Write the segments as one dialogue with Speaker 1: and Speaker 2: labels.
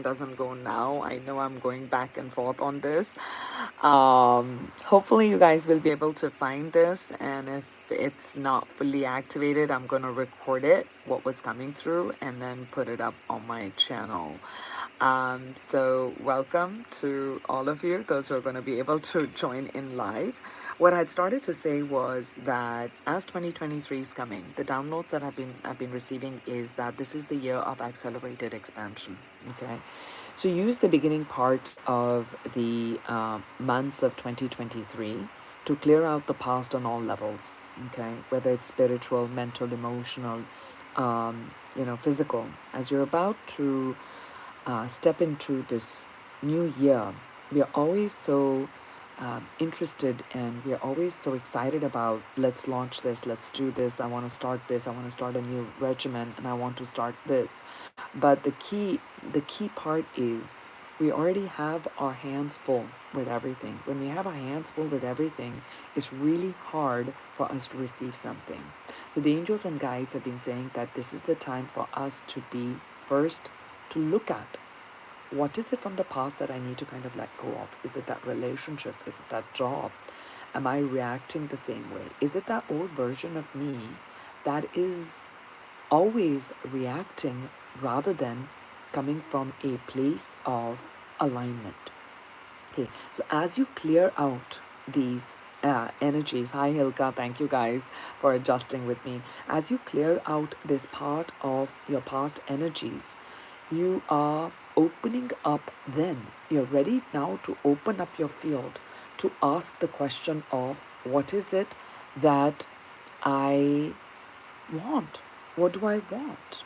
Speaker 1: doesn't go now. I know I'm going back and forth on this. Hopefully, you guys will be able to find this, and if it's not fully activated, I'm gonna record it, what was coming through, and then put it up on my channel. So welcome to all of you, those who are going to be able to join in live. What I'd started to say was that as 2023 is coming, the downloads that I've been receiving is that this is the year of accelerated expansion. Okay, so use the beginning part of the months of 2023 to clear out the past on all levels. Okay, whether it's spiritual, mental, emotional, physical. As you're about to step into this new year, we are always so interested, and we are always so excited about, let's launch this, let's do this, I want to start this, I want to start a new regimen, and I want to start this. But the key part is we already have our hands full with everything. When we have our hands full with everything, it's really hard for us to receive something. So the angels and guides have been saying that this is the time for us to be first, to look at what is it from the past that I need to kind of let go of. Is it that relationship? Is it that job? Am I reacting the same way? Is it that old version of me that is always reacting rather than coming from a place of alignment? Okay, so as you clear out these energies, hi Hilka, thank you guys for adjusting with me. As you clear out this part of your past energies, you are opening up, then you're ready now to open up your field to ask the question of, what is it that I want? What do I want?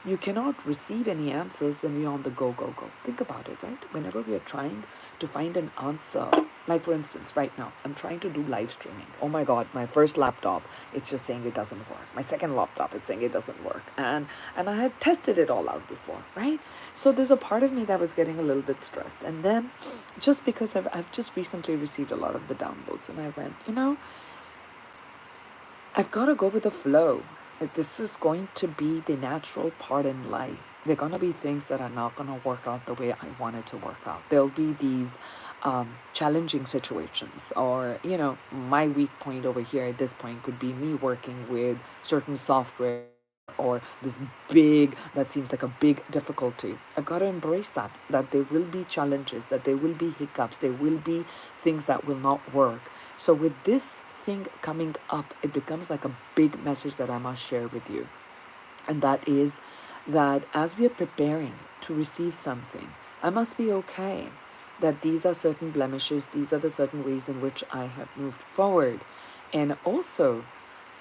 Speaker 1: You cannot receive any answers when we're on the go, go, go. Think about it, right? Whenever we are trying to find an answer, like for instance, right now, I'm trying to do live streaming. Oh my God, my first laptop, it's just saying it doesn't work. My second laptop, it's saying it doesn't work. And I had tested it all out before, right? So there's a part of me that was getting a little bit stressed. And then just because I've just recently received a lot of the downloads, and I went, I've got to go with the flow. Like, this is going to be the natural part in life. There are going to be things that are not going to work out the way I want it to work out. There'll be these challenging situations, or, my weak point over here at this point could be me working with certain software, or this big, that seems like a big difficulty. I've got to embrace that there will be challenges, that there will be hiccups, there will be things that will not work. So with this thing coming up, it becomes like a big message that I must share with you. And that is that as we are preparing to receive something, I must be okay that these are certain blemishes, these are the certain ways in which I have moved forward. And also,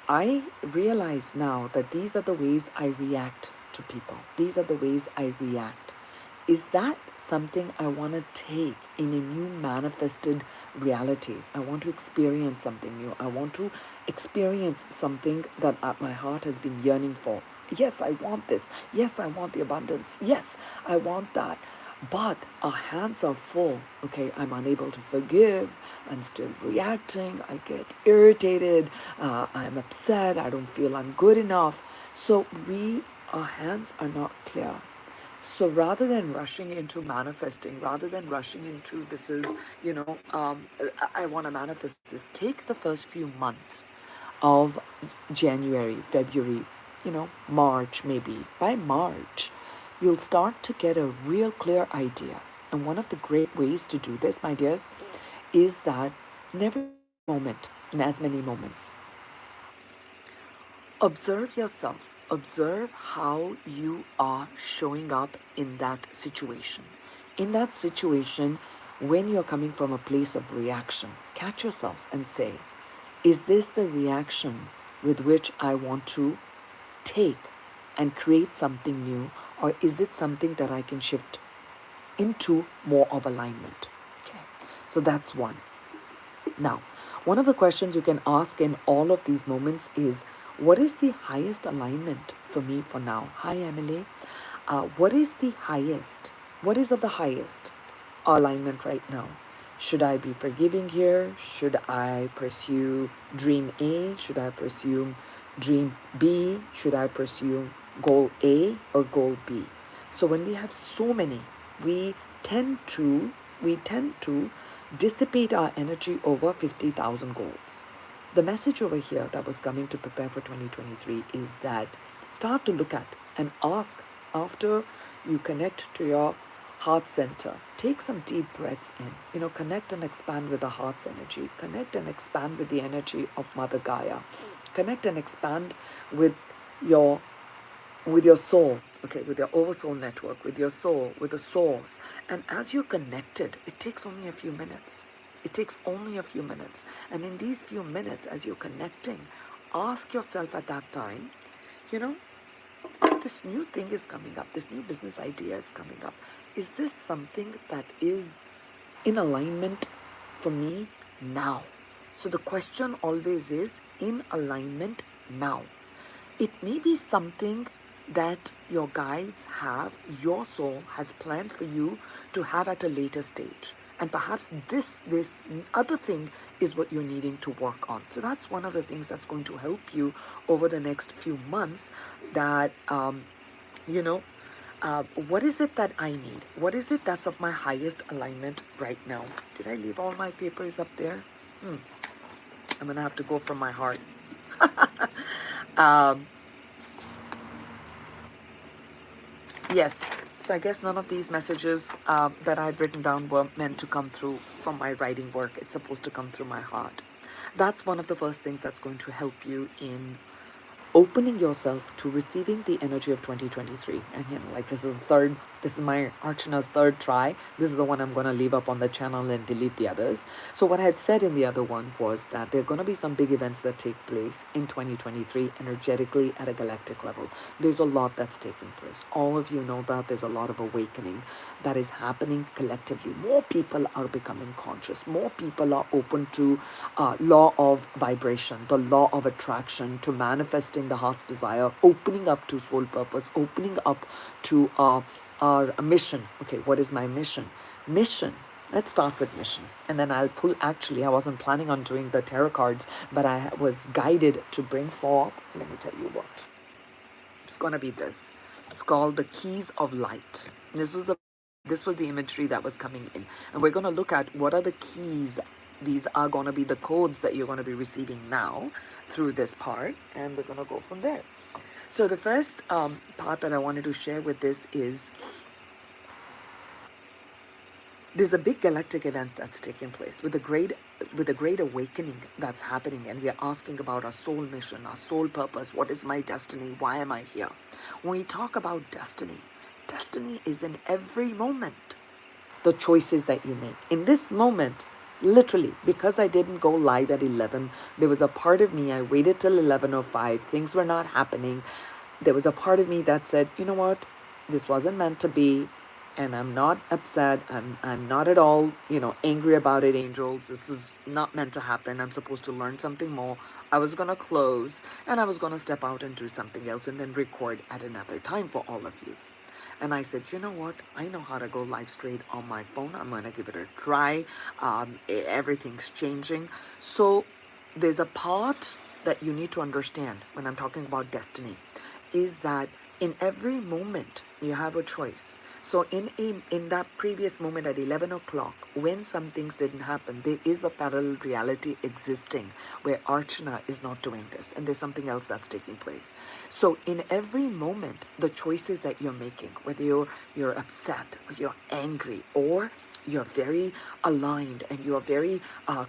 Speaker 1: I realize now that these are the ways I react to people. These are the ways I react. Is that something I want to take in a new manifested reality? I want to experience something new. I want to experience something that my heart has been yearning for. Yes, I want this. Yes, I want the abundance. Yes, I want that. But our hands are full. Okay, I'm unable to forgive. I'm still reacting. I get irritated. I'm upset. I don't feel I'm good enough. So our hands are not clear. So rather than rushing into manifesting, rather than rushing into this is, I want to manifest this, take the first few months of January, February, March maybe. By March, you'll start to get a real clear idea. And one of the great ways to do this, my dears, is that never moment in as many moments. Observe yourself. Observe how you are showing up in that situation. In that situation, when you're coming from a place of reaction, catch yourself and say, is this the reaction with which I want to take and create something new, or is it something that I can shift into more of alignment? Okay, so that's one. Now, one of the questions you can ask in all of these moments is, what is the highest alignment for me for now? Hi, Emily. What is the highest? What is of the highest alignment right now? Should I be forgiving here? Should I pursue dream A? Should I pursue dream B? Should I pursue goal A or goal B? So when we have so many we tend to we tend to dissipate our energy over 50,000 goals. The message over here that was coming to prepare for 2023 is that start to look at and ask after you connect to your heart center. Take some deep breaths in. Connect and expand with the heart's energy. Connect and expand with the energy of Mother Gaia. Connect and expand with your soul, okay, with your oversoul network, with your soul, with the source. And as you're connected, it takes only a few minutes. It takes only a few minutes. And in these few minutes, as you're connecting, ask yourself at that time, you know, this new thing is coming up, this new business idea is coming up. Is this something that is in alignment for me now? So the question always is in alignment now. It may be something that your guides have, your soul has planned for you to have at a later stage. And perhaps this other thing is what you're needing to work on. So that's one of the things that's going to help you over the next few months that, what is it that I need? What is it that's of my highest alignment right now? Did I leave all my papers up there? I'm going to have to go from my heart. Yes. So I guess none of these messages that I had written down were meant to come through from my writing work. It's supposed to come through my heart. That's one of the first things that's going to help you in opening yourself to receiving the energy of 2023. And like this is my Archana's third try. This is the one I'm going to leave up on the channel and delete the others. So what I had said in the other one was that there are going to be some big events that take place in 2023 energetically at a galactic level. There's a lot that's taking place. All of you know that there's a lot of awakening that is happening collectively. More people are becoming conscious. More people are open to law of vibration, the law of attraction, to manifesting the heart's desire, opening up to soul purpose, opening up to our mission. Okay, what is my mission? Mission. Let's start with mission. And then I'll pull, actually, I wasn't planning on doing the tarot cards, but I was guided to bring forth, let me tell you what. It's going to be this. It's called the Keys of Light. This was the imagery that was coming in. And we're going to look at what are the keys. These are going to be the codes that you're going to be receiving now through this part. And we're going to go from there. So the first part that I wanted to share with this is there's a big galactic event that's taking place with a great awakening that's happening, and we are asking about our soul mission, our soul purpose. What is my destiny? Why am I here? When we talk about destiny is in every moment. The choices that you make in this moment, literally, because I didn't go live at 11, there was a part of me, I waited till 11:05, things were not happening. There was a part of me that said, you know what, this wasn't meant to be. And I'm not upset. I'm not at all, angry about it, angels. This is not meant to happen. I'm supposed to learn something more. I was going to close and I was going to step out and do something else and then record at another time for all of you. And I said, you know what? I know how to go live straight on my phone. I'm going to give it a try. Everything's changing. So there's a part that you need to understand when I'm talking about destiny is that in every moment you have a choice. So in that previous moment at 11 o'clock, when some things didn't happen, there is a parallel reality existing where Archana is not doing this and there's something else that's taking place. So in every moment, the choices that you're making, whether you're upset or you're angry or you're very aligned and you're very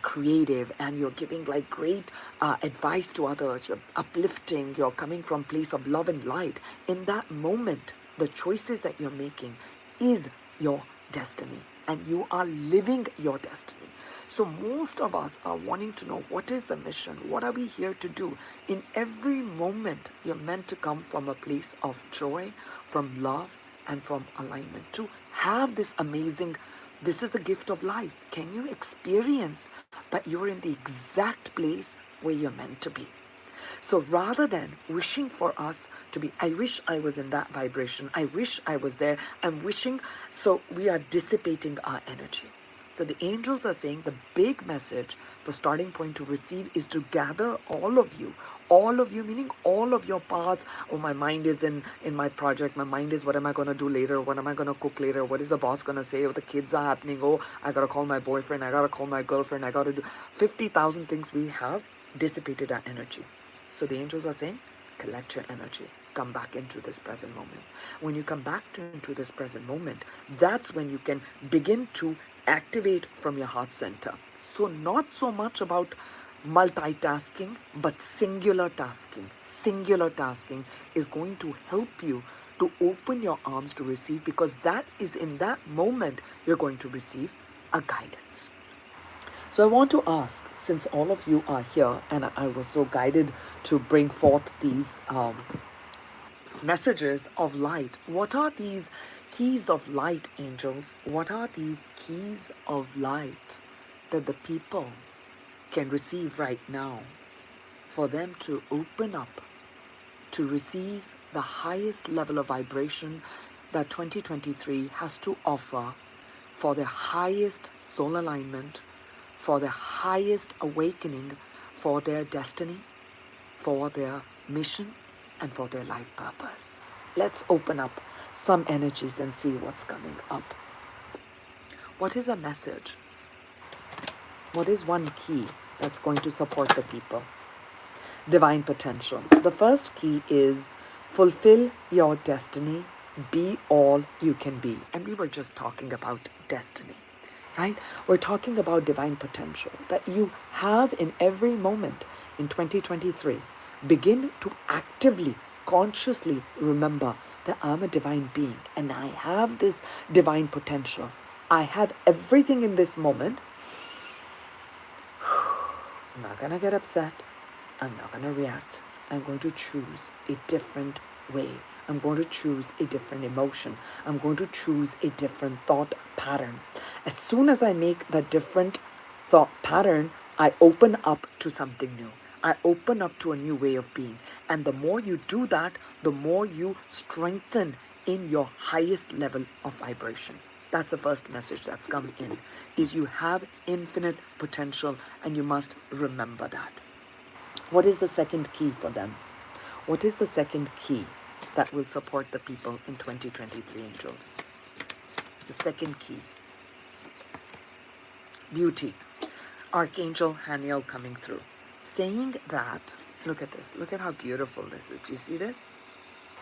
Speaker 1: creative and you're giving like great advice to others, you're uplifting, you're coming from a place of love and light, in that moment, the choices that you're making is your destiny and you are living your destiny. So most of us are wanting to know, what is the mission? What are we here to do? In every moment, you're meant to come from a place of joy, from love, and from alignment to have this amazing, this is the gift of life. Can you experience that you're in the exact place where you're meant to be? So rather than wishing for us to be, I wish I was in that vibration, I wish I was there, I'm wishing, so we are dissipating our energy. So the angels are saying the big message for starting point to receive is to gather all of you, all of you, meaning all of your parts. Oh, my mind is in my project. My mind is, what am I going to do later? What am I going to cook later? What is the boss going to say? Oh, the kids are happening. Oh, I got to call my boyfriend. I got to call my girlfriend. I got to do 50,000 things. We have dissipated our energy. So the angels are saying, collect your energy. Come back into this present moment. When you come back into this present moment, that's when you can begin to activate from your heart center. So not so much about multitasking, but singular tasking. Singular tasking is going to help you to open your arms to receive, because that is in that moment you're going to receive a guidance. So I want to ask, since all of you are here and I was so guided to bring forth these messages of light, what are these keys of light, angels? What are these keys of light that the people can receive right now for them to open up to receive the highest level of vibration that 2023 has to offer, for their highest soul alignment, for their highest awakening, for their destiny, for their mission, and for their life purpose? Let's open up some energies and see what's coming up. What is a message? What is one key that's going to support the people? Divine potential. The first key is fulfill your destiny, be all you can be. And we were just talking about destiny, right? We're talking about divine potential that you have in every moment in 2023. Begin to actively, consciously remember that I'm a divine being and I have this divine potential. I have everything in this moment. I'm not going to get upset. I'm not going to react. I'm going to choose a different way. I'm going to choose a different emotion. I'm going to choose a different thought pattern. As soon as I make that different thought pattern, I open up to something new. I open up to a new way of being. And the more you do that, the more you strengthen in your highest level of vibration. That's the first message that's come in, is you have infinite potential and you must remember that. What is the second key for them? What is the second key that will support the people in 2023, angels? The second key. Beauty. Archangel Haniel coming through. Saying that, look at this. Look at how beautiful this is. Do you see this?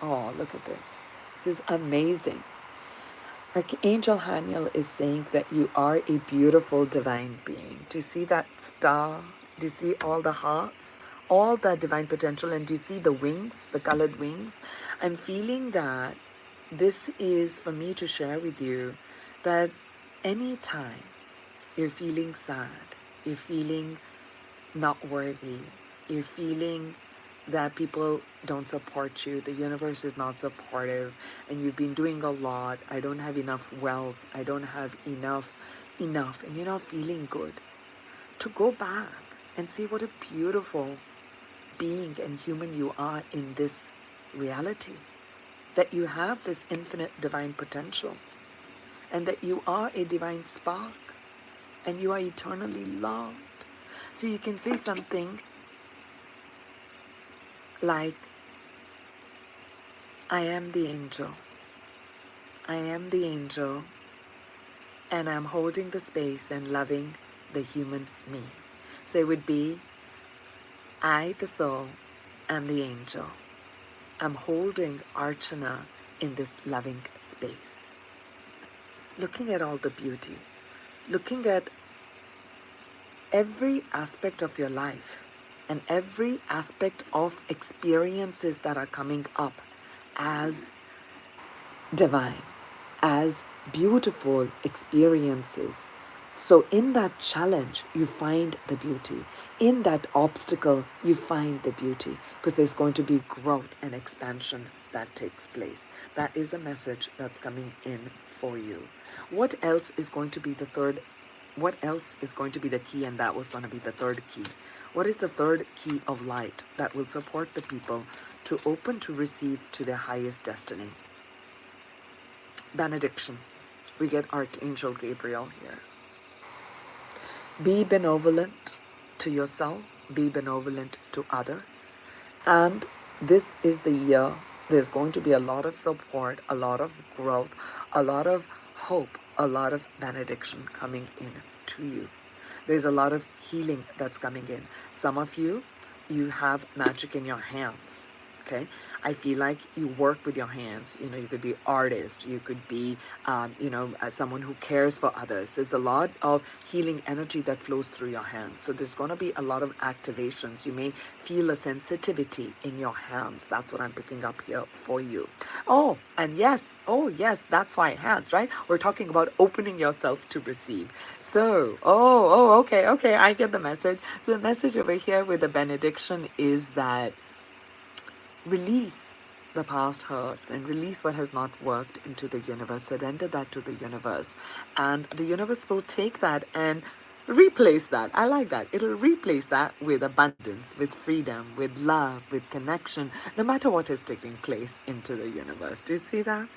Speaker 1: Oh, look at this. This is amazing. Archangel Haniel is saying that you are a beautiful divine being. Do you see that star? Do you see all the hearts? All that divine potential, and do you see the wings, the colored wings? I'm feeling that this is for me to share with you that anytime you're feeling sad, you're feeling not worthy, you're feeling that people don't support you, the universe is not supportive, and you've been doing a lot, I don't have enough wealth, I don't have enough, and you're not feeling good, to go back and see what a beautiful being and human you are in this reality, that you have this infinite divine potential, and that you are a divine spark, and you are eternally loved. So you can say something like, I am the angel. I am the angel, and I'm holding the space and loving the human me. So it would be, I, the soul, am the angel. I'm holding Archana in this loving space. Looking at all the beauty, looking at every aspect of your life and every aspect of experiences that are coming up as divine, as beautiful experiences. So in that challenge, you find the beauty. In that obstacle, you find the beauty, because there's going to be growth and expansion that takes place. That is the message that's coming in for you. What else is going to be the third? What else is going to be the key? And that was going to be the third key. What is the third key of light that will support the people to open to receive to their highest destiny? Benediction. We get Archangel Gabriel here. Be benevolent to yourself, be benevolent to others, And this is the year there's going to be a lot of support, a lot of growth, a lot of hope, a lot of benediction coming in to you. There's a lot of healing that's coming in. Some of you, you have magic in your hands. Okay, I feel like you work with your hands. You know, you could be artist, you could be someone who cares for others. There's a lot of healing energy that flows through your hands, so there's going to be a lot of activations. You may feel a sensitivity in your hands. That's what I'm picking up here for you. Oh yes, that's why hands, right? We're talking about opening yourself to receive. So okay, I get the message. So the message over here with the benediction is that release the past hurts and release what has not worked into the universe. Surrender that to the universe. And the universe will take that and replace that. I like that. It'll replace that with abundance, with freedom, with love, with connection, no matter what is taking place into the universe. Do you see that?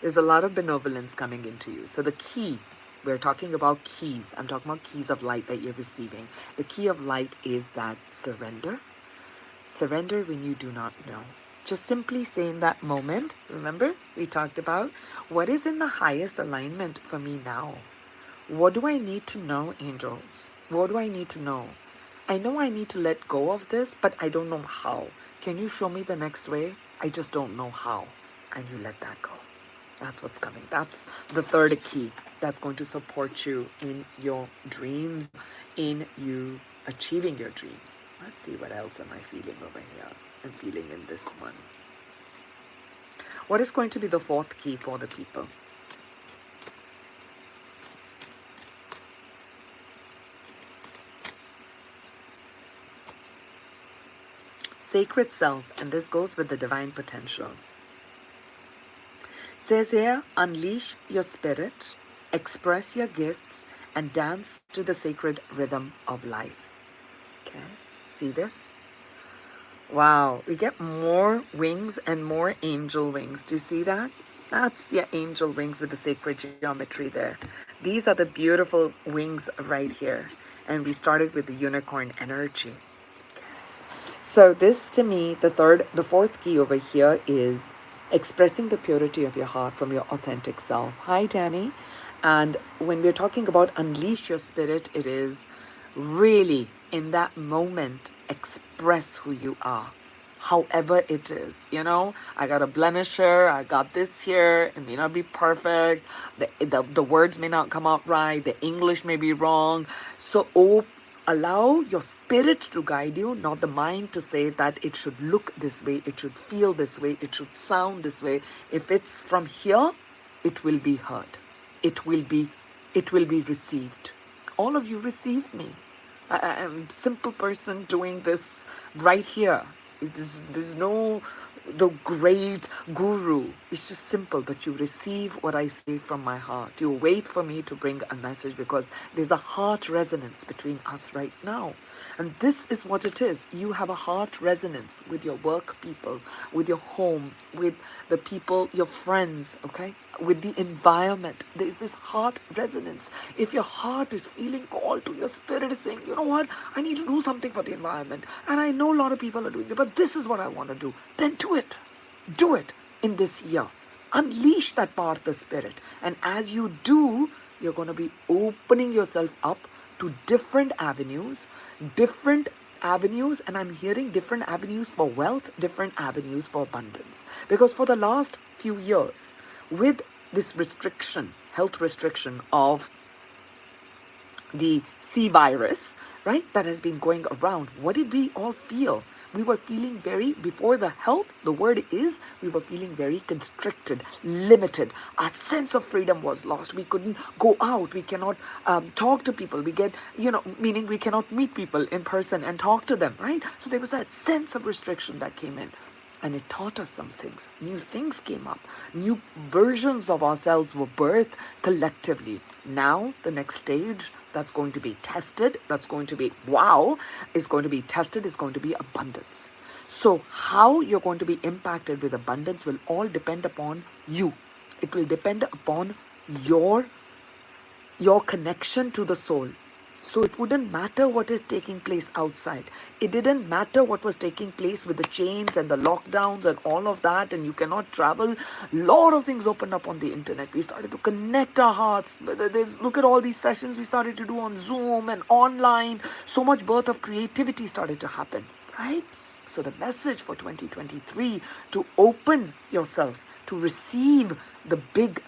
Speaker 1: There's a lot of benevolence coming into you. So the key, we're talking about keys. I'm talking about keys of light that you're receiving. The key of light is that surrender. Surrender when you do not know. Just simply say in that moment, remember we talked about what is in the highest alignment for me now? What do I need to know, angels? What do I need to know? I know I need to let go of this, but I don't know how. Can you show me the next way? I just don't know how. And you let that go. That's what's coming. That's the third key that's going to support you in your dreams, in you achieving your dreams. Let's see, what else am I feeling over here? I'm feeling in this one. What is going to be the fourth key for the people? Sacred self, and this goes with the divine potential. It says here, unleash your spirit, express your gifts, and dance to the sacred rhythm of life. Okay, see this? Wow, we get more wings and more angel wings. Do you see that? That's the angel wings with the sacred geometry there. These are the beautiful wings right here. And we started with the unicorn energy. So this to me, the fourth key over here is expressing the purity of your heart from your authentic self. Hi, Danny. And when we're talking about unleash your spirit, it is really in that moment, express who you are. However it is, I got a blemish here, I got this here, it may not be perfect, the words may not come out right, the English may be wrong. So allow your spirit to guide you, not the mind to say that it should look this way, it should feel this way, it should sound this way. If it's from here, it will be heard. It will be received. All of you received me. I'm a simple person doing this right here. There's no the great guru. It's just simple, but you receive what I say from my heart. You wait for me to bring a message because there's a heart resonance between us right now. And this is what it is. You have a heart resonance with your work people, with your home, with the people, your friends, okay? With the environment. There's this heart resonance. If your heart is feeling called to, your spirit is saying, you know what, I need to do something for the environment. And I know a lot of people are doing it, but this is what I want to do. Then do it. Do it in this year. Unleash that part of the spirit. And as you do, you're going to be opening yourself up to different avenues, and I'm hearing different avenues for wealth, different avenues for abundance. Because for the last few years, with this restriction, health restriction of the C virus, right, that has been going around, what did we all feel? We were feeling before the health, the word is, we were feeling very constricted, limited. Our sense of freedom was lost. We couldn't go out. We cannot talk to people. We get, meaning we cannot meet people in person and talk to them, right? So there was that sense of restriction that came in. And it taught us some things. New things came up. New versions of ourselves were birthed collectively. Now, the next stage that's going to be tested, that's going to be, is going to be tested, is going to be abundance. So how you're going to be impacted with abundance will all depend upon you. It will depend upon your connection to the soul. So it wouldn't matter what is taking place outside. It didn't matter what was taking place with the chains and the lockdowns and all of that, and you cannot travel. A lot of things opened up on the internet. We started to connect our hearts. Look at all these sessions we started to do on Zoom and online. So much birth of creativity started to happen, right? So the message for 2023, to open yourself to receive the big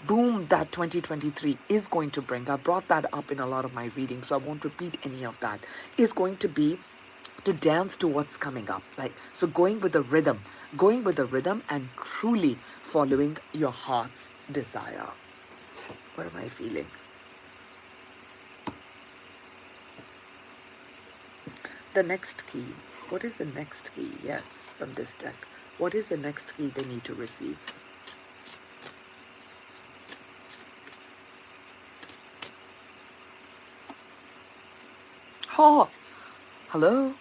Speaker 1: boom that 2023 is going to bring. I brought that up in a lot of my readings, so I won't repeat any of that. Is going to be to dance to what's coming up. Like, so going with the rhythm and truly following your heart's desire. What am I feeling? The next key. What is the next key? Yes, from this deck. What is the next key they need to receive? Oh, hello,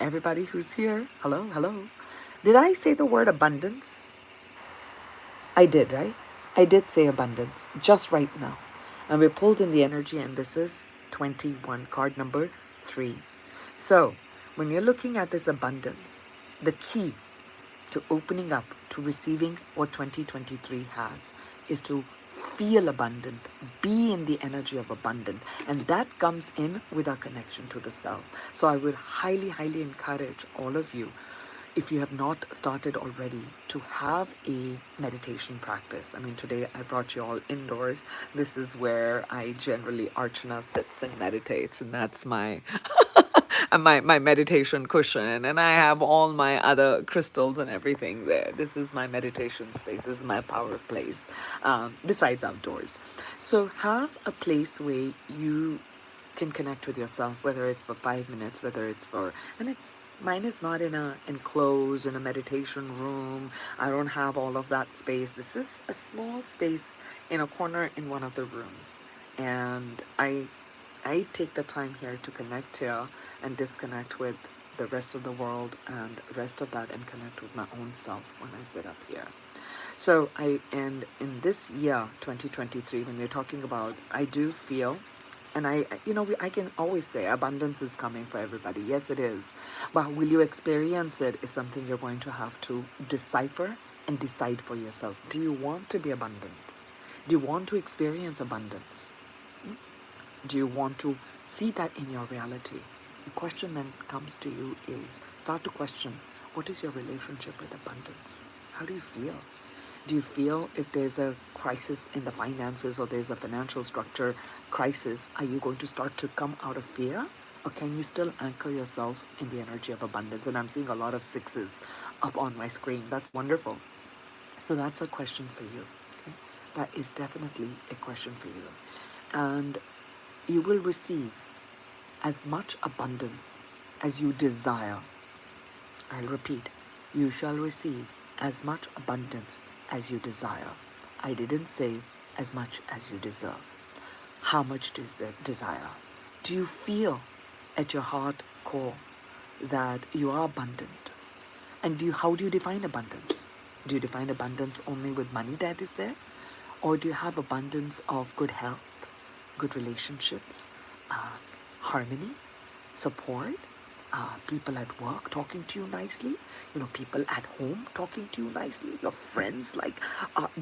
Speaker 1: everybody who's here. Hello, hello. Did I say the word abundance? I did, right? I did say abundance just right now. And we pulled in the energy, and this is 21, card number 3. So, when you're looking at this abundance, the key to opening up to receiving what 2023 has is to feel abundant, be in the energy of abundant, and that comes in with our connection to the self. So I would highly, highly encourage all of you, if you have not started already, to have a meditation practice. I mean, today I brought you all indoors. This is where I generally, Archana sits and meditates, and that's my my meditation cushion, and I have all my other crystals and everything there. This is my meditation space. This is my power place, besides outdoors. So have a place where you can connect with yourself, whether it's for 5 minutes, whether it's for, and it's, mine is not in a enclosed, in a meditation room. I don't have all of that space. This is a small space in a corner in one of the rooms. And I take the time here to connect here and disconnect with the rest of the world and rest of that, and connect with my own self when I sit up here. So and in this year, 2023, when we're talking about, I do feel, and I can always say abundance is coming for everybody. Yes, it is. But will you experience it is something you're going to have to decipher and decide for yourself. Do you want to be abundant? Do you want to experience abundance? Do you want to see that in your reality? The question then comes to you is, start to question, what is your relationship with abundance? How do you feel? Do you feel if there's a crisis in the finances or there's a financial structure crisis, are you going to start to come out of fear? Or can you still anchor yourself in the energy of abundance? And I'm seeing a lot of 6s up on my screen. That's wonderful. So that's a question for you. Okay? That is definitely a question for you. And you will receive as much abundance as you desire. I'll repeat, you shall receive as much abundance as you desire. I didn't say as much as you deserve. How much do you desire? Do you feel at your heart core that you are abundant? And how do you define abundance? Do you define abundance only with money that is there? Or do you have abundance of good health, good relationships, harmony, support, people at work talking to you nicely, people at home talking to you nicely, your friends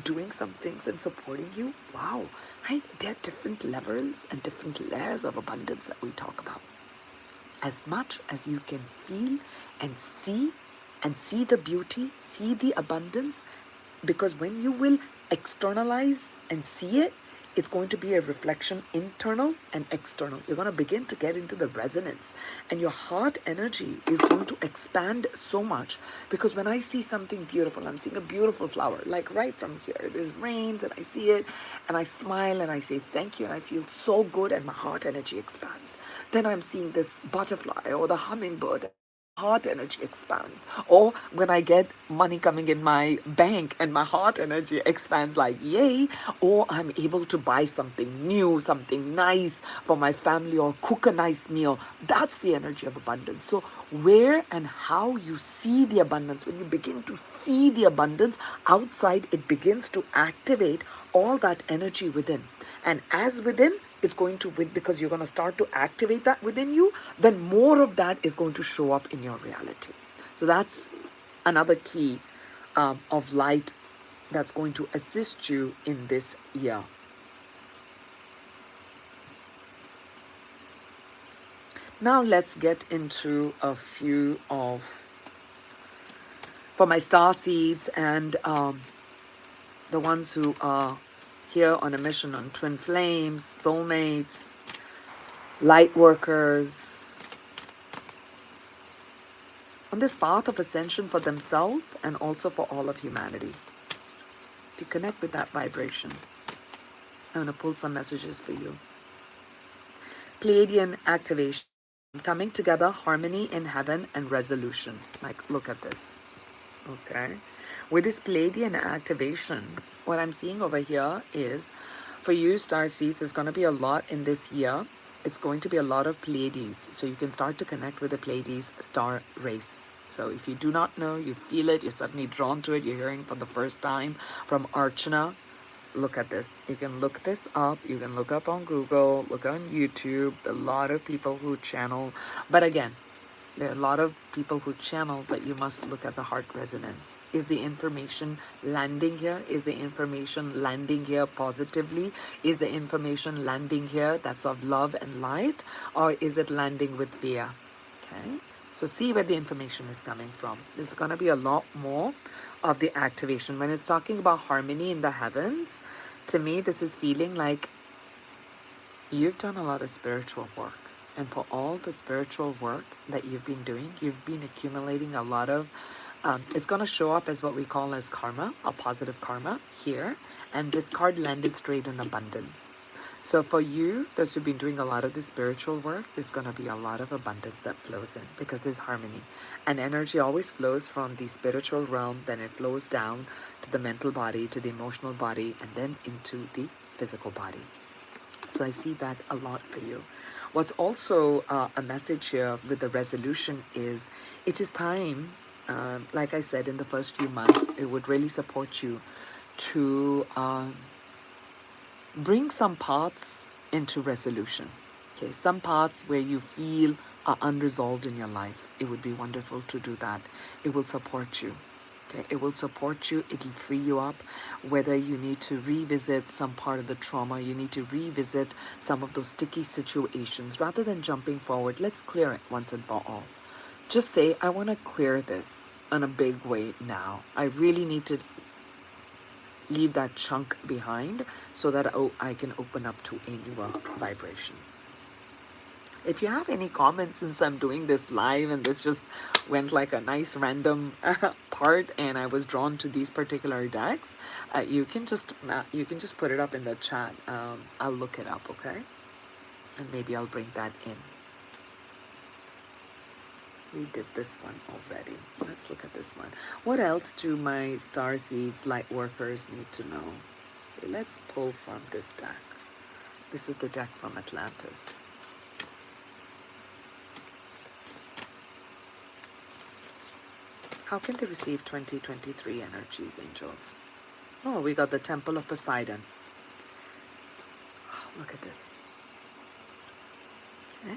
Speaker 1: doing some things and supporting you? Wow, right? There are different levels and different layers of abundance that we talk about. As much as you can feel and see the beauty, see the abundance, because when you will externalize and see it, it's going to be a reflection, internal and external. You're going to begin to get into the resonance, and your heart energy is going to expand so much. Because when I see something beautiful, I'm seeing a beautiful flower, like right from here, there's rains and I see it and I smile and I say thank you, and I feel so good and my heart energy expands. Then I'm seeing this butterfly or the hummingbird, heart energy expands. Or when I get money coming in my bank and my heart energy expands, like yay. Or I'm able to buy something new, something nice for my family, or cook a nice meal. That's the energy of abundance. So where and how you see the abundance, when you begin to see the abundance outside, it begins to activate all that energy within. And as within, it's going to win, because you're going to start to activate that within you, then more of that is going to show up in your reality. So that's another key of light that's going to assist you in this year. Now let's get into a few of, for my star seeds and the ones who are here on a mission on twin flames, soulmates, light workers, on this path of ascension for themselves and also for all of humanity. If you connect with that vibration, I'm going to pull some messages for you. Pleiadian activation, coming together, harmony in heaven and resolution. Like, look at this. Okay. With this Pleiadian activation, what I'm seeing over here is, for you, star seeds, there's going to be a lot in this year. It's going to be a lot of Pleiades. So you can start to connect with the Pleiades star race. So if you do not know, you feel it, you're suddenly drawn to it, you're hearing for the first time from Archana, look at this. You can look this up. You can look up on Google, look on YouTube. A lot of people who channel. But again, there are a lot of people who channel, but you must look at the heart resonance. Is the information landing here? Is the information landing here positively? Is the information landing here that's of love and light? Or is it landing with fear? Okay. So see where the information is coming from. There's going to be a lot more of the activation. When it's talking about harmony in the heavens, to me, this is feeling like you've done a lot of spiritual work. And for all the spiritual work that you've been doing, you've been accumulating a lot of, it's going to show up as what we call as karma, a positive karma here. And this card landed straight in abundance. So for you, those who've been doing a lot of the spiritual work, there's going to be a lot of abundance that flows in because there's harmony. And energy always flows from the spiritual realm, then it flows down to the mental body, to the emotional body, and then into the physical body. So I see that a lot for you. What's also a message here with the resolution is, it is time, like I said, in the first few months, it would really support you to bring some paths into resolution. Okay, some paths where you feel are unresolved in your life. It would be wonderful to do that. It will support you. Okay, it will support you. It'll free you up. Whether you need to revisit some part of the trauma, you need to revisit some of those sticky situations. Rather than jumping forward, let's clear it once and for all. Just say, I want to clear this in a big way now. I really need to leave that chunk behind so that I can open up to a newer vibration. If you have any comments, since I'm doing this live and this just went like a nice random part and I was drawn to these particular decks, you can just put it up in the chat. I'll look it up, okay? And maybe I'll bring that in. We did this one already. Let's look at this one. What else do my star seeds light workers need to know? Okay, let's pull from this deck. This is the deck from Atlantis. How can they receive 2023 energies, angels? Oh, we got the Temple of Poseidon. Oh, look at this. Okay.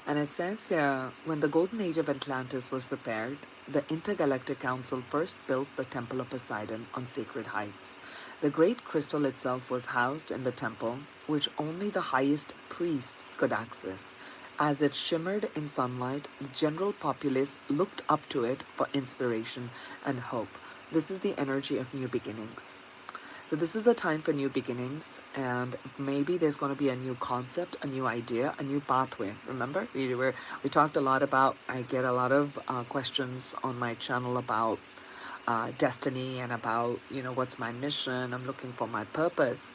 Speaker 1: And it says here, when the golden age of Atlantis was prepared, the Intergalactic Council first built the Temple of Poseidon on sacred heights. The great crystal itself was housed in the temple, which only the highest priests could access. As it shimmered in sunlight, the general populace looked up to it for inspiration and hope. This is the energy of new beginnings. So this is the time for new beginnings, and maybe there's going to be a new concept, a new idea, a new pathway. Remember, we talked a lot about, I get a lot of questions on my channel about destiny and about, what's my mission. I'm looking for my purpose.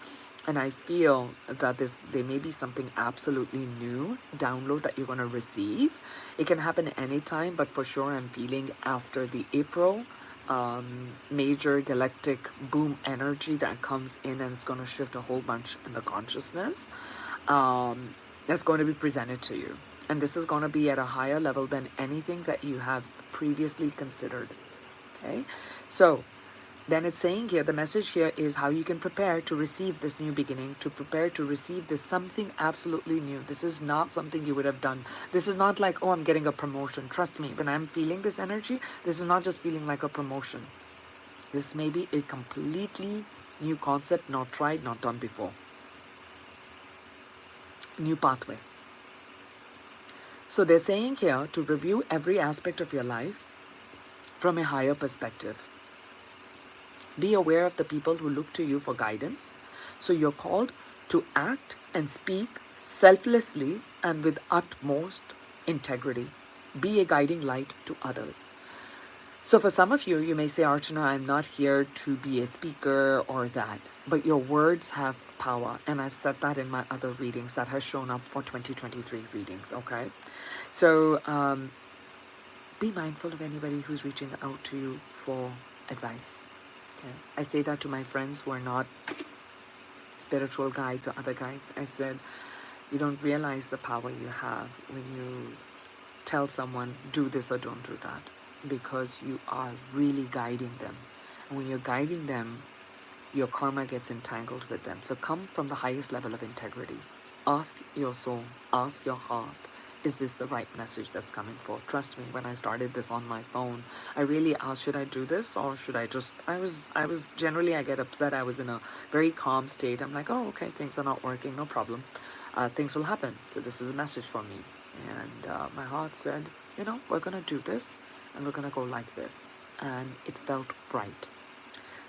Speaker 1: And I feel that there may be something absolutely new download that you're going to receive. It can happen anytime, but for sure I'm feeling after the April major galactic boom energy that comes in, and it's going to shift a whole bunch in the consciousness that's going to be presented to you. And this is going to be at a higher level than anything that you have previously considered. Okay, so Then it's saying here, the message here is how you can prepare to receive this new beginning, to prepare to receive this something absolutely new. This is not something you would have done. This is not like, oh, I'm getting a promotion. Trust me, when I'm feeling this energy, this is not just feeling like a promotion. This may be a completely new concept, not tried, not done before. New pathway. So they're saying here to review every aspect of your life from a higher perspective. Be aware of the people who look to you for guidance. So you're called to act and speak selflessly and with utmost integrity. Be a guiding light to others. So for some of you, you may say, Archana, I'm not here to be a speaker or that, but your words have power. And I've said that in my other readings that has shown up for 2023 readings, okay? So be mindful of anybody who's reaching out to you for advice. Okay? I say that to my friends who are not spiritual guides or other guides. I said, you don't realize the power you have when you tell someone, do this or don't do that, because you are really guiding them. And when you're guiding them, your karma gets entangled with them. So come from the highest level of integrity. Ask your soul, ask your heart, is this the right message that's coming forth? Trust me, when I started this on my phone, I really asked, should I do this or should I just, I was generally, I get upset. I was in a very calm state. I'm like, oh, okay, things are not working, no problem. Things will happen. So this is a message for me. And my heart said, you know, we're going to do this and we're going to go like this. And it felt right.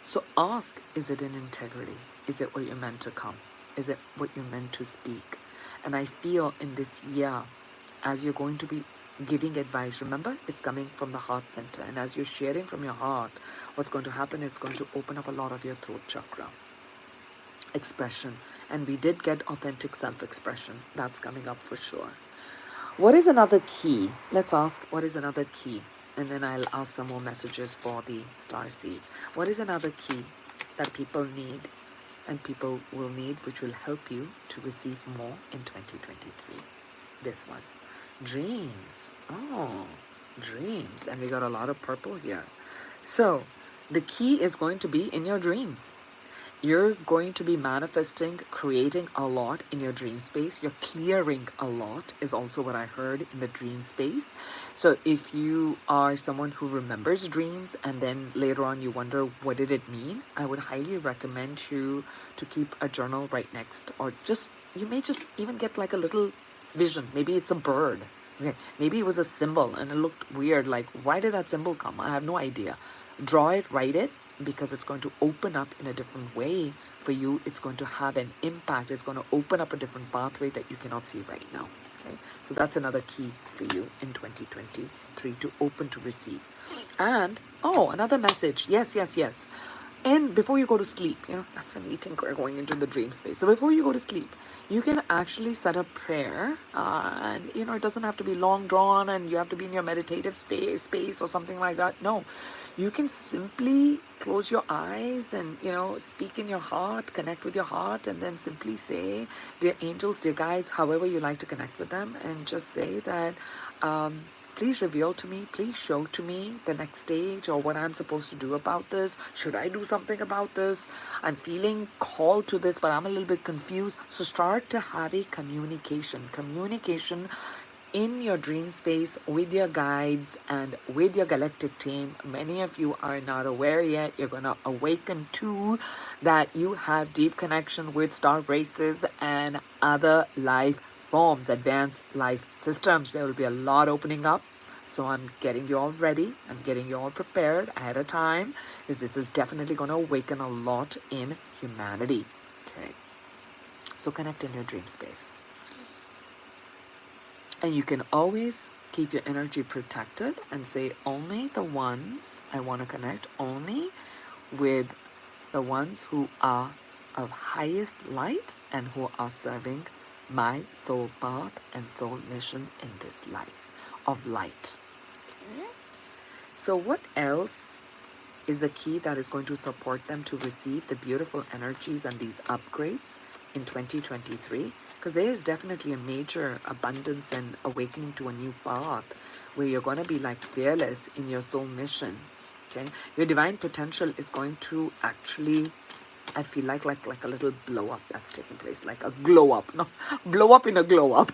Speaker 1: So ask, is it in integrity? Is it what you're meant to come? Is it what you're meant to speak? And I feel in this year, as you're going to be giving advice, remember, it's coming from the heart center. And as you're sharing from your heart, what's going to happen, it's going to open up a lot of your throat chakra. Expression. And we did get authentic self-expression. That's coming up for sure. What is another key? Let's ask, what is another key? And then I'll ask some more messages for the star seeds. What is another key that people need and people will need, which will help you to receive more in 2023? This one. Dreams. Oh, dreams. And we got a lot of purple here. So the key is going to be in your dreams. You're going to be manifesting, creating a lot in your dream space. You're clearing a lot is also what I heard in the dream space. So if you are someone who remembers dreams and then later on you wonder what did it mean, I would highly recommend you to keep a journal right next, or just, you may just even get like a little vision. Maybe it's a bird. Okay. Maybe it was a symbol and it looked weird. Like, why did that symbol come? I have no idea. Draw it, write it, because it's going to open up in a different way for you. It's going to have an impact. It's going to open up a different pathway that you cannot see right now. Okay, so that's another key for you in 2023, to open to receive. And another message. Yes. And before you go to sleep, that's when we think we're going into the dream space. So before you go to sleep, you can actually set a prayer, and it doesn't have to be long drawn and you have to be in your meditative space or something like that. No, you can simply close your eyes and speak in your heart, connect with your heart, and then simply say, dear angels, dear guides, however you like to connect with them, and just say that please reveal to me, please show to me the next stage or what I'm supposed to do about this. Should I do something about this? I'm feeling called to this, but I'm a little bit confused. So start to have a communication in your dream space with your guides and with your galactic team. Many of you are not aware yet. You're going to awaken to that you have deep connection with star races and other life forms, advanced life systems. There will be a lot opening up. So I'm getting you all ready. I'm getting you all prepared ahead of time, because this is definitely going to awaken a lot in humanity. Okay. So connect in your dream space. And you can always keep your energy protected and say, only the ones I want to connect, only with the ones who are of highest light and who are serving my soul path and soul mission in this life of light. Okay. So what else is a key that is going to support them to receive the beautiful energies and these upgrades in 2023? Because there is definitely a major abundance and awakening to a new path where you're going to be like fearless in your soul mission. Okay, your divine potential is going to actually, I feel like a little blow up that's taking place, like a glow up. No, blow up in a glow up.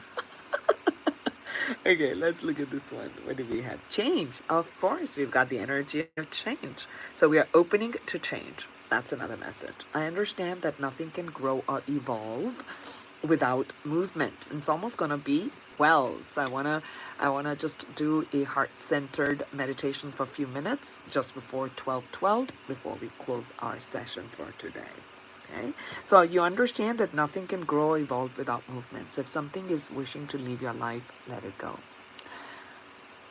Speaker 1: Okay, let's look at this one. What do we have? Change. Of course, we've got the energy of change. So we are opening to change. That's another message. I understand that nothing can grow or evolve without movement. It's almost gonna be well. So I wanna just do a heart-centered meditation for a few minutes just before 12:12 before we close our session for today. Okay, so you understand that nothing can grow or evolve without movements. If something is wishing to leave your life, let it go.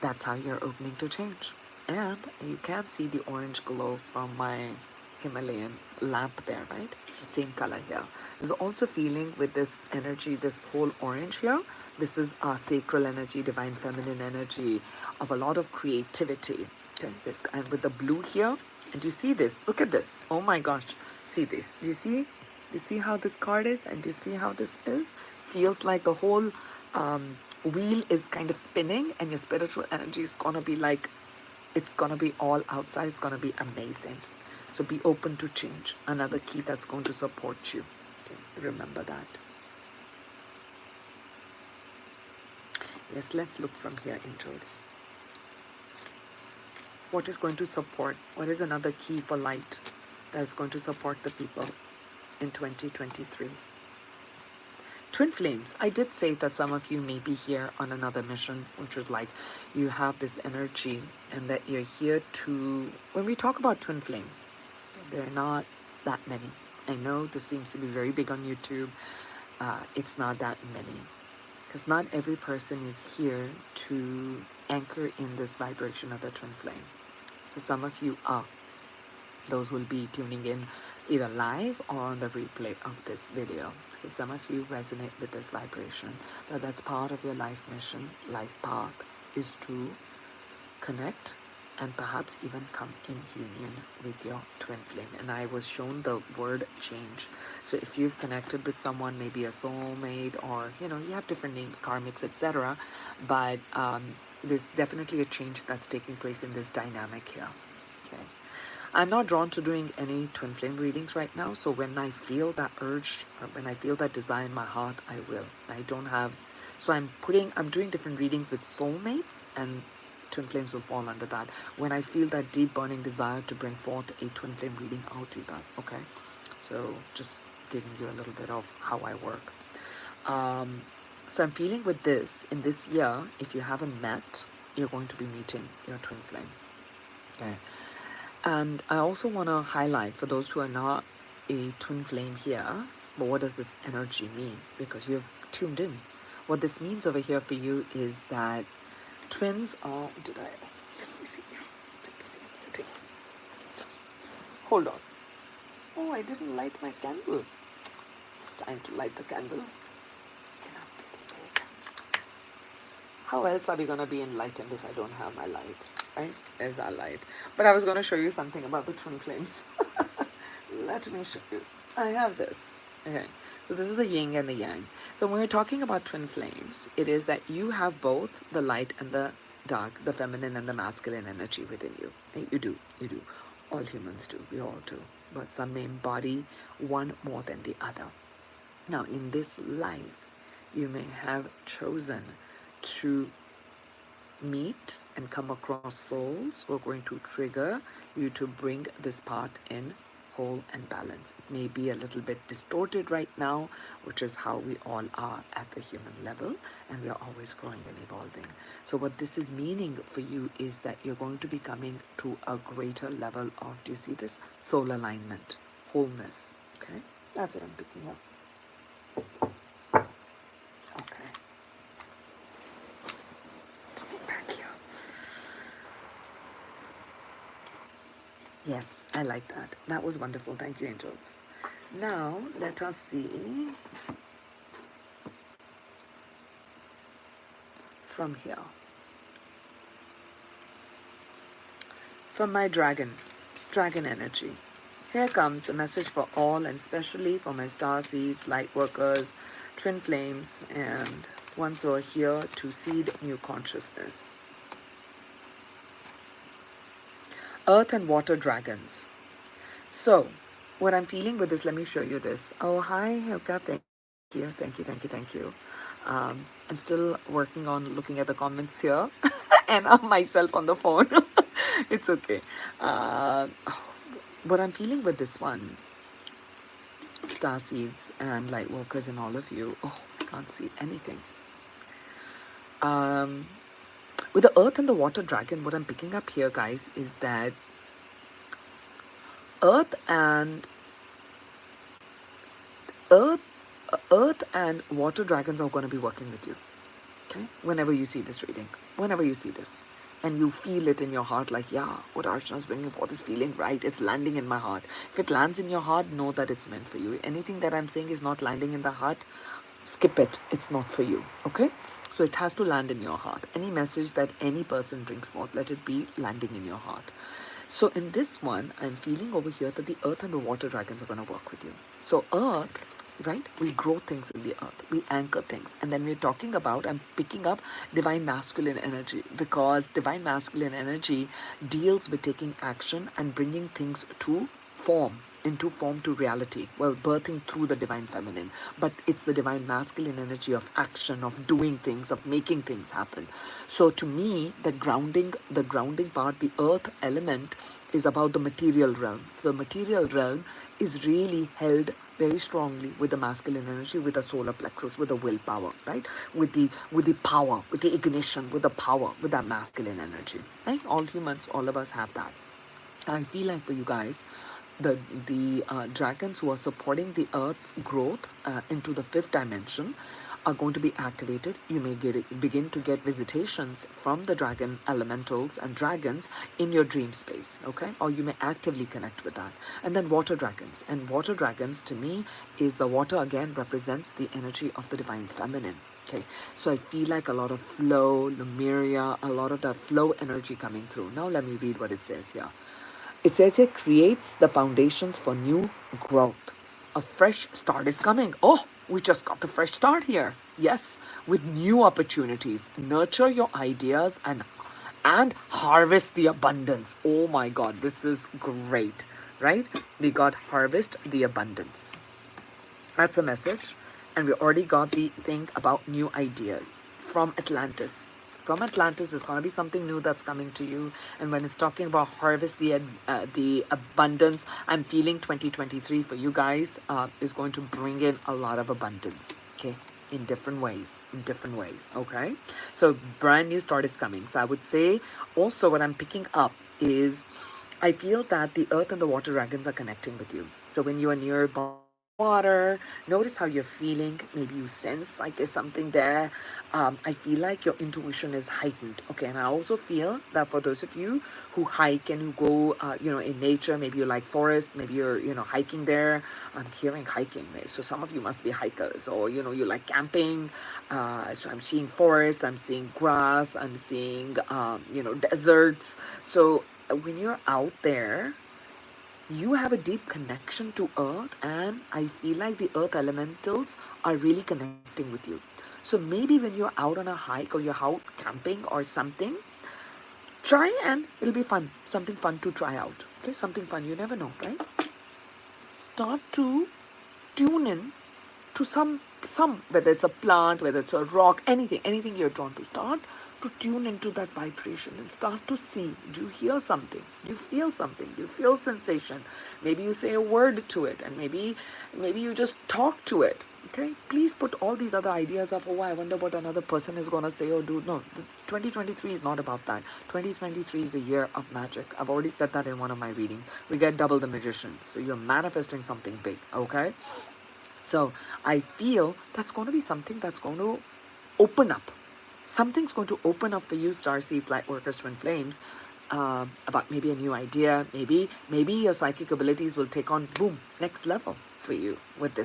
Speaker 1: That's how you're opening to change. And you can see the orange glow from my Himalayan lamp there, right? Same color here. There's also feeling with this energy, this whole orange here. This is our sacral energy, divine feminine energy of a lot of creativity. Okay, this, and with the blue here, and you see this? Look at this. Oh my gosh. See this? Do you see? Do you see how this card is? And do you see how this is? Feels like the whole wheel is kind of spinning, and your spiritual energy is gonna be like, it's gonna be all outside. It's gonna be amazing. So be open to change. Another key that's going to support you. Okay, remember that. Yes, let's look from here, angels. What is going to support? What is another key for light that's going to support the people in 2023? Twin flames. I did say that some of you may be here on another mission, which is like you have this energy and that you're here to, when we talk about twin flames, there are not that many. I know this seems to be very big on YouTube. It's not that many, because not every person is here to anchor in this vibration of the twin flame. So some of you are. Those will be tuning in either live or on the replay of this video. Okay, some of you resonate with this vibration, but that's part of your life mission, life path, is to connect and perhaps even come in union with your twin flame. And I was shown the word change. So if you've connected with someone, maybe a soulmate, or you have different names, karmics, etc., but there's definitely a change that's taking place in this dynamic here. Okay, I'm not drawn to doing any twin flame readings right now, so when I feel that urge, or when I feel that desire in my heart, I will. I don't have, so I'm doing different readings with soulmates, and twin flames will fall under that. When I feel that deep burning desire to bring forth a twin flame reading, I'll do that. Okay, so just giving you a little bit of how I work. So I'm feeling with this, in this year, if you haven't met, you're going to be meeting your twin flame. Okay. And I also want to highlight for those who are not a twin flame here, but what does this energy mean? Because you've tuned in. What this means over here for you is that twins are, let me see. I'm sitting. Hold on. Oh, I didn't light my candle. It's time to light the candle. Cannot be delayed. How else are we going to be enlightened if I don't have my light? Right? There's our light. But I was going to show you something about the twin flames. Let me show you. I have this. Okay. So this is the yin and the yang. So when we're talking about twin flames, it is that you have both the light and the dark, the feminine and the masculine energy within you. You do. All humans do. We all do. But some may embody one more than the other. Now, in this life, you may have chosen to meet and come across souls who are going to trigger you to bring this part in whole and balance. It may be a little bit distorted right now, which is how we all are at the human level, and we are always growing and evolving. So what this is meaning for you is that you're going to be coming to a greater level of, do you see this? Soul alignment, wholeness. Okay, that's what I'm picking up. Okay. Yes, I like that. That was wonderful. Thank you, angels. Now, let us see from here. From my dragon energy. Here comes a message for all, and especially for my star seeds, light workers, twin flames, and ones who are here to seed new consciousness. Earth and water dragons. So, what I'm feeling with this, let me show you this. Oh, hi, Hilka. Thank you. Thank you. Thank you. Thank you. I'm still working on looking at the comments here and myself on the phone. It's okay. What I'm feeling with this one, Starseeds and light workers and all of you. Oh, I can't see anything. Um, with the earth and the water dragon, what I'm picking up here, guys, is that earth and earth earth and water dragons are going to be working with you. Okay, whenever you see this reading, whenever you see this, and you feel it in your heart, like, yeah, what Archana is bringing forth is feeling right, it's landing in my heart. If it lands in your heart, know that it's meant for you. Anything that I'm saying is not landing in the heart, skip it, it's not for you. Okay, so it has to land in your heart. Any message that any person brings forth, let it be landing in your heart. So in this one, I'm feeling over here that the earth and the water dragons are going to work with you. So earth, right, we grow things in the earth, we anchor things, and then we're talking about, I'm picking up divine masculine energy, because divine masculine energy deals with taking action and bringing things to form, into form, to reality, well, birthing through the divine feminine. But it's the divine masculine energy of action, of doing things, of making things happen. So to me, the grounding part, the earth element, is about the material realm. So the material realm is really held very strongly with the masculine energy, with the solar plexus, with the willpower, right, with the power, with the ignition, with the power, with that masculine energy, right? All humans, all of us have that. I feel like for you guys, the dragons who are supporting the Earth's growth into the fifth dimension are going to be activated. You may begin to get visitations from the dragon elementals and dragons in your dream space, okay? Or you may actively connect with that. And then water dragons. And water dragons, to me, is the water again represents the energy of the divine feminine. Okay, so I feel like a lot of flow, Lemuria, a lot of that flow energy coming through. Now let me read what it says here. It says here, creates the foundations for new growth. A fresh start is coming. Oh, we just got the fresh start here. Yes, with new opportunities. Nurture your ideas and harvest the abundance. Oh my God, this is great, right? We got harvest the abundance. That's a message. And we already got the thing about new ideas from Atlantis. From Atlantis, there's going to be something new that's coming to you. And when it's talking about harvest the abundance, I'm feeling 2023 for you guys is going to bring in a lot of abundance. Okay, in different ways, okay? So brand new start is coming. So I would say also what I'm picking up is I feel that the earth and the water dragons are connecting with you. So when you are near water, notice how you're feeling. Maybe you sense like there's something there. I feel like your intuition is heightened. Okay, and I also feel that for those of you who hike and who go, in nature, maybe you like forest, maybe you're, hiking there. I'm hearing hiking, right? So some of you must be hikers, or you like camping. So I'm seeing forest, I'm seeing grass, I'm seeing, deserts. So when you're out there, you have a deep connection to earth, and I feel like the earth elementals are really connecting with you. So maybe when you're out on a hike or you're out camping or something, try, and it'll be fun, something fun to try out. Okay, something fun, you never know, right? Start to tune in to some, whether it's a plant, whether it's a rock, anything you're drawn to. Start to tune into that vibration and start to see, do you hear something, do you feel something, do you feel sensation? Maybe you say a word to it, and maybe you just talk to it. Okay, please put all these other ideas of, oh, I wonder what another person is going to say or do. No, 2023 is not about that. 2023 is the year of magic. I've already said that in one of my readings. We get double the magician, so you're manifesting something big. Okay, so I feel that's going to be something that's going to open up. Something's going to open up for you, Starseed, Light Workers, Twin Flames, about maybe a new idea. Maybe your psychic abilities will take on, boom, next level for you with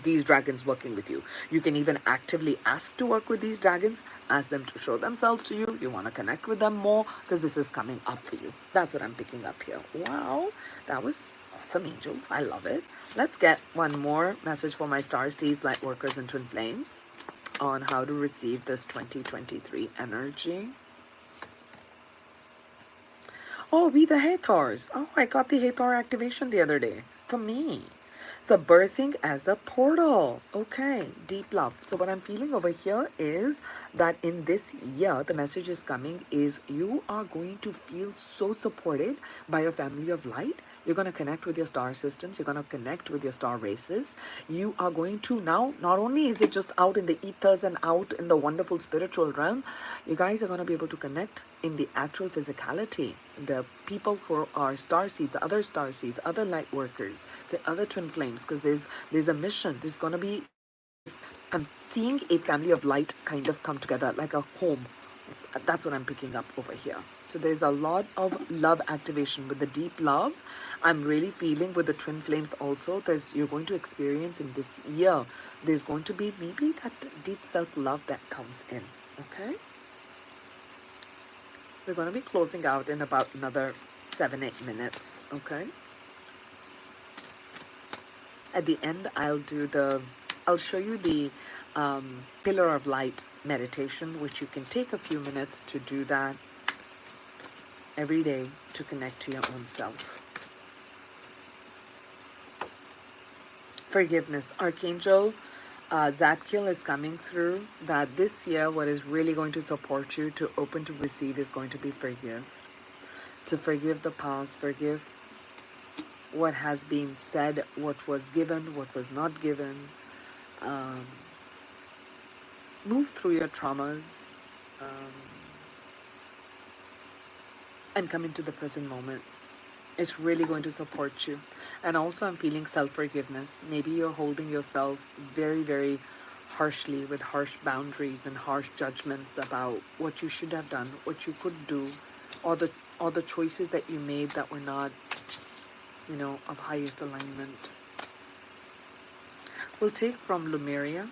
Speaker 1: these dragons working with you. You can even actively ask to work with these dragons, ask them to show themselves to you. You want to connect with them more because this is coming up for you. That's what I'm picking up here. Wow, that was awesome, angels. I love it. Let's get one more message for my Starseeds, Light Workers, and Twin Flames on how to receive this 2023 energy. Oh, we the Hathors. Oh, I got the Hathor activation the other day for me. So birthing as a portal. Okay, deep love. So what I'm feeling over here is that in this year, the message is coming is you are going to feel so supported by a family of light. You're going to connect with your star systems. You're going to connect with your star races. You are going to now, not only is it just out in the ethers and out in the wonderful spiritual realm, you guys are going to be able to connect in the actual physicality. The people who are star seeds, other star seeds, other light workers, the other twin flames, because there's a mission. There's going to be, I'm seeing a family of light kind of come together like a home. That's what I'm picking up over here. So there's a lot of love activation with the deep love. I'm really feeling with the twin flames also. You're going to experience in this year, there's going to be maybe that deep self-love that comes in. Okay? We're going to be closing out in about another 7-8 minutes. Okay? At the end, I'll show you the pillar of light meditation, which you can take a few minutes to do that every day to connect to your own self. Forgiveness. Archangel Zadkiel is coming through that this year what is really going to support you to open to receive is going to be forgive. To forgive the past, forgive what has been said, what was given, what was not given. Move through your traumas and come into the present moment. It's really going to support you. And also I'm feeling self-forgiveness. Maybe you're holding yourself very, very harshly with harsh boundaries and harsh judgments about what you should have done, what you could do, or the choices that you made that were not, of highest alignment. We'll take from Lumeria.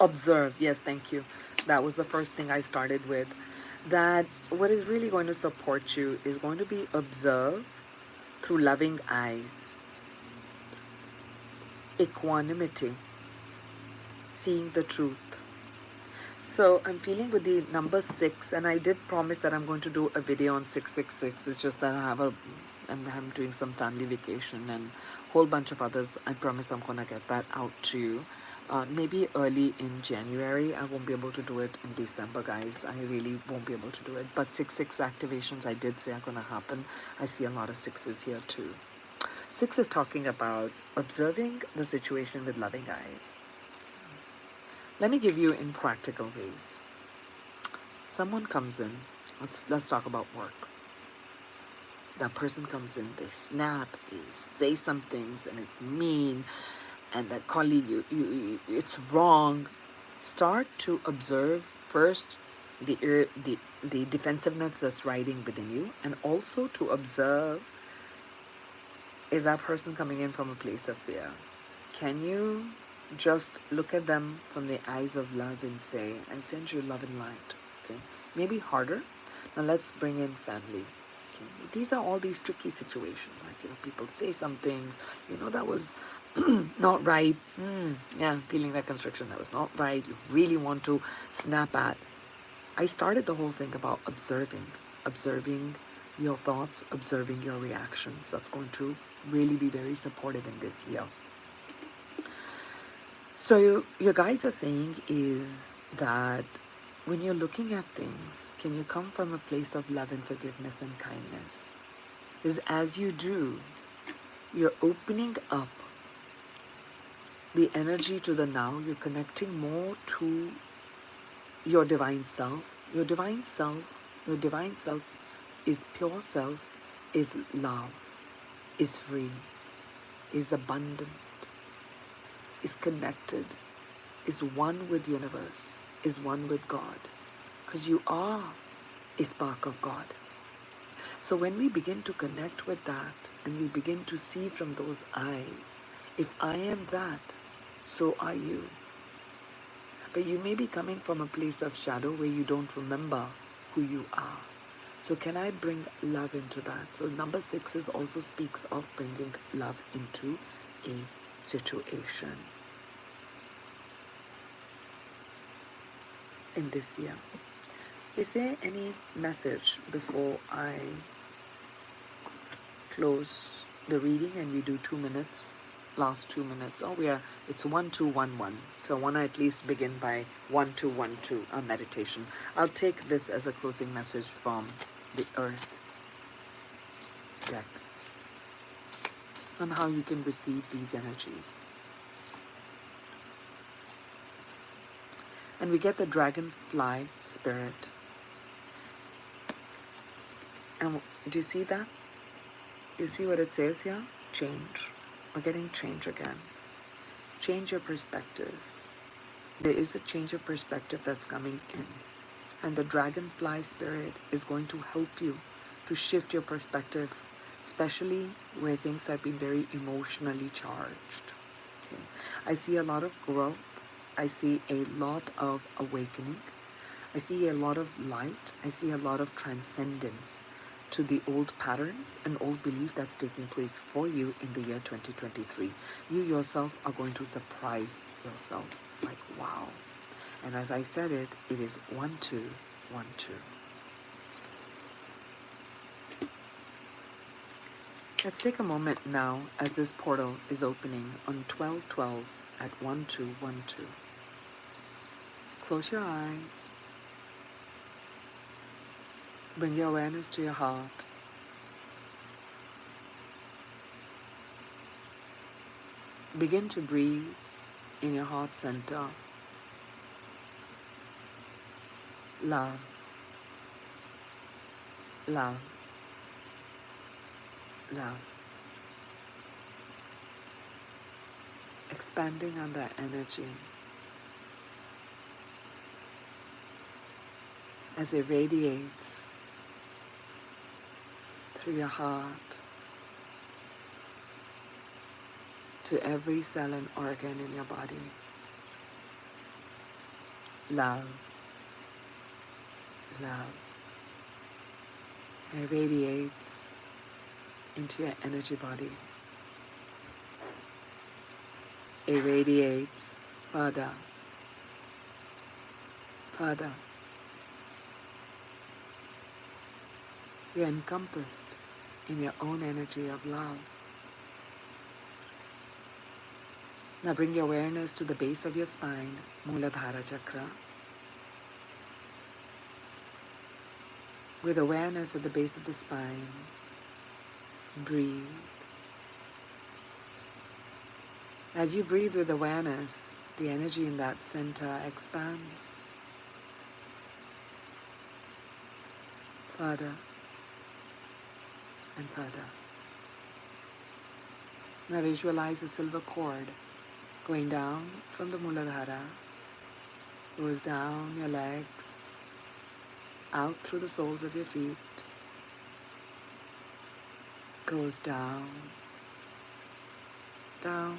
Speaker 1: Observe. Yes, thank you. That was the first thing I started with. That what is really going to support you is going to be observe through loving eyes, equanimity, seeing the truth. So I'm feeling with the number 6, and I did promise that I'm going to do a video on 666. It's just that I'm doing some family vacation and a whole bunch of others. I promise I'm gonna get that out to you. Maybe early in January. I won't be able to do it in December, guys. I really won't be able to do it. But 6/6 activations I did say are gonna happen. I see a lot of 6s here too. 6 is talking about observing the situation with loving eyes. Let me give you in practical ways. Someone comes in. Let's talk about work. That person comes in, they snap, they say some things, and it's mean, and that colleague, it's wrong. Start to observe first the defensiveness that's riding within you, and also to observe, is that person coming in from a place of fear? Can you just look at them from the eyes of love and say, I send you love and light. Okay, maybe harder. Now let's bring in family. Okay, these are all these tricky situations. Like, people say some things, that was not right. Yeah, feeling that constriction, that was not right. You really want to snap at. I started the whole thing about observing your thoughts, observing your reactions. That's going to really be very supportive in this year. So your guides are saying is that when you're looking at things, can you come from a place of love and forgiveness and kindness? Because as you do, you're opening up the energy to the now. You're connecting more to your divine self. Your divine self is pure self, is love, is free, is abundant, is connected, is one with the universe, is one with God. Because you are a spark of God. So when we begin to connect with that, and we begin to see from those eyes, if I am that, so are you. But you may be coming from a place of shadow where you don't remember who you are. So can I bring love into that? So number 6 also speaks of bringing love into a situation. in this year. Is there any message before I close the reading and we do 2 minutes, last 2 minutes? It's 1211. So I want to at least begin by 1212, a meditation. I'll take this as a closing message from the Earth deck on how you can receive these energies. And we get the dragonfly spirit. And do you see that? You see what it says here? Change. We're getting change again. Change your perspective. There is a change of perspective that's coming in. And the dragonfly spirit is going to help you to shift your perspective, especially where things have been very emotionally charged. Okay. I see a lot of growth. I see a lot of awakening. I see a lot of light. I see a lot of transcendence to the old patterns and old belief that's taking place for you in the year 2023. You yourself are going to surprise yourself. Like, wow. And as I said it, it is 1212. Let's take a moment now as this portal is opening on 1212 at 1212. Close your eyes. Bring your awareness to your heart. Begin to breathe in your heart center. Love. Love. Love. Expanding on that energy as it radiates through your heart to every cell and organ in your body. Love. Love. It radiates into your energy body. It radiates further, further. You're encompassed in your own energy of love. Now bring your awareness to the base of your spine, Muladhara chakra. With awareness at the base of the spine, breathe. As you breathe with awareness, the energy in that center expands further and further. Now visualize a silver cord going down from the Muladhara, goes down your legs, out through the soles of your feet, goes down, down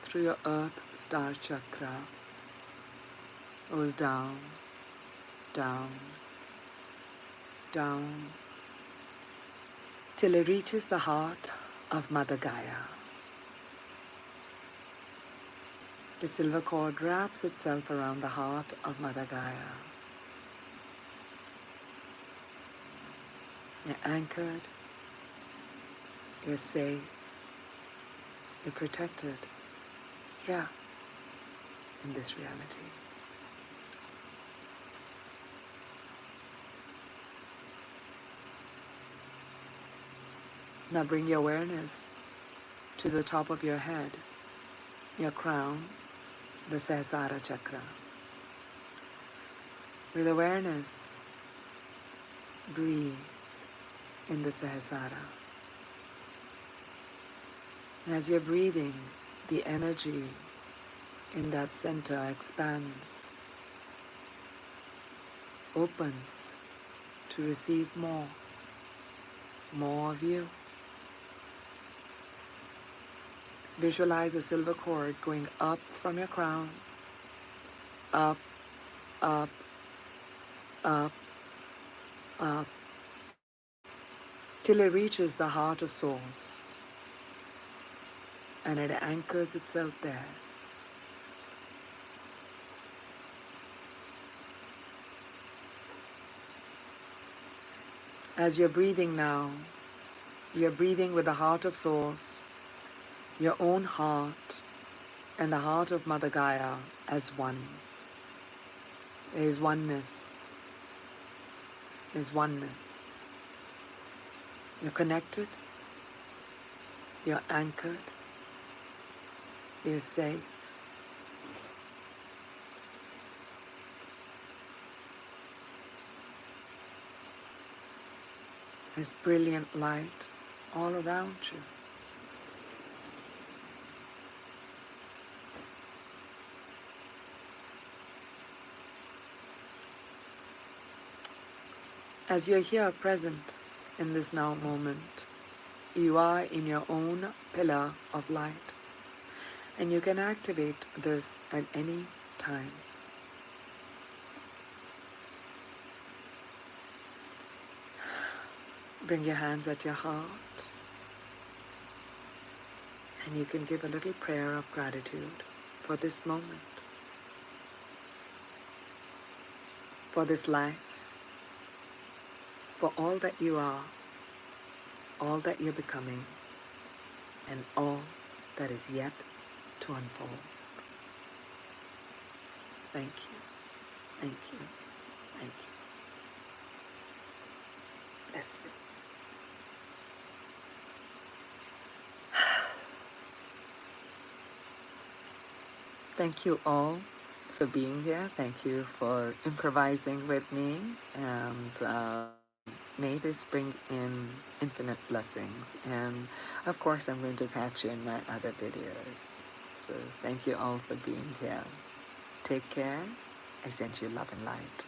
Speaker 1: through your earth star chakra, goes down, down, down, till it reaches the heart of Mother Gaia. The silver cord wraps itself around the heart of Mother Gaia. You're anchored, you're safe, you're protected here in this reality. Now bring your awareness to the top of your head, your crown, the Sahasrara chakra. With awareness, breathe in the Sahasrara. As you're breathing, the energy in that center expands, opens to receive more of you. Visualize a silver cord going up from your crown, up, up, up, up, till it reaches the heart of Source, and it anchors itself there. As you're breathing now, you're breathing with the heart of Source, your own heart, and the heart of Mother Gaia as one. There is oneness. There's oneness. You're connected. You're anchored. You're safe. There's brilliant light all around you. As you're here present in this now moment, you are in your own pillar of light, and you can activate this at any time. Bring your hands at your heart, and you can give a little prayer of gratitude for this moment, for this life, for all that you are, all that you're becoming, and all that is yet to unfold. Thank you, thank you, thank you. Bless you. Thank you all for being here. Thank you for improvising with me. And may this bring in infinite blessings. And of course, I'm going to catch you in my other videos. So thank you all for being here. Take care. I send you love and light.